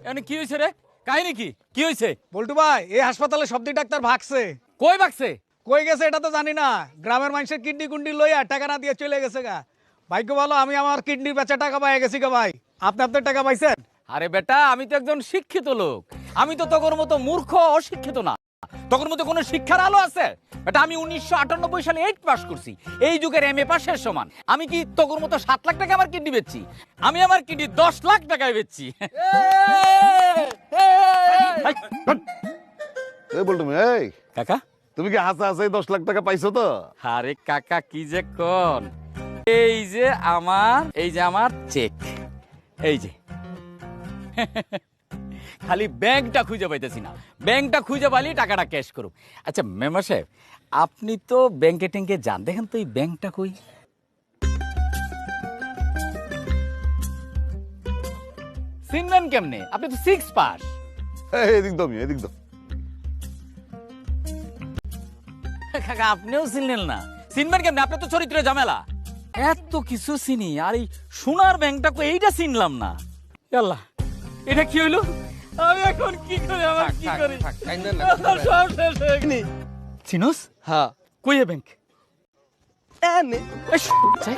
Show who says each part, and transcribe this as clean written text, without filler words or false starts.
Speaker 1: এনে কি হইছে রে? কাহিনী কি? কি হইছে?
Speaker 2: বল্টু ভাই এই হাসপাতালে সবদি ডাক্তার ভাগছে।
Speaker 1: কই বাকছে?
Speaker 2: কই গেছে এটা তো জানি না। গ্রামের মানুষের কিডনি কুন্ডি লইয়া টাকা না দিয়ে চলে গেছে গা। ভাগ্য ভালো আমি আমার কিডনি বেচা টাকা পাই গেছি গা ভাই। আপনি আপনার টাকা পাইছেন?
Speaker 1: আরে বেটা, আমি তো একজন শিক্ষিত লোক। আমি তো তোর মতো মূর্খ অশিক্ষিত না। তোর মতো কোনো শিক্ষার আলো আছে? বেটা, আমি 1998 সালে 8 পাস করছি। এই যুগের MA পাশের সমান। আমি কি তোর মতো 7 লাখ টাকা আমার কিডনি বেচছি? আমি আমার কিডনি 10 লাখ টাকায় বেচছি।
Speaker 3: এই বলটু এই
Speaker 1: কাকা,
Speaker 3: তুমি কি হাসা হাসাই 10 লাখ টাকা পাইছো তো?
Speaker 1: আরে কাকা কি যে কোন, এই যে আমার চেক, এই যে খালি ব্যাংকটা খুঁজে পাইতেছি না। ব্যাংকটা খুঁজে পাইলে টাকাটা ক্যাশ করুম। আচ্ছা মেম্বার সাহেব, আপনি তো ব্যাংকে ট্যাঙ্কে যান, দেখেন তো এই ব্যাংকটা কই? চিনবেন কেমনে? আপনি তো 6 পাস।
Speaker 3: এদিক দমি এদিক দম।
Speaker 1: কাকা আপনিও চিনলেন না? চিনবেন কেমনে? আপনি তো চরিত্রে ঝামেলা। এত কিছু চিনি আর এই সোনার ব্যাংকটা কই এইটা চিনলাম না। আল্লাহ, এটা কি হইলো? আমি এখন কি করি? আমার কি করি? সব শেষ হয়ে গেল। চিনোস?
Speaker 4: হ্যাঁ
Speaker 1: কই এ ব্যাংক?
Speaker 4: এনে
Speaker 1: যাই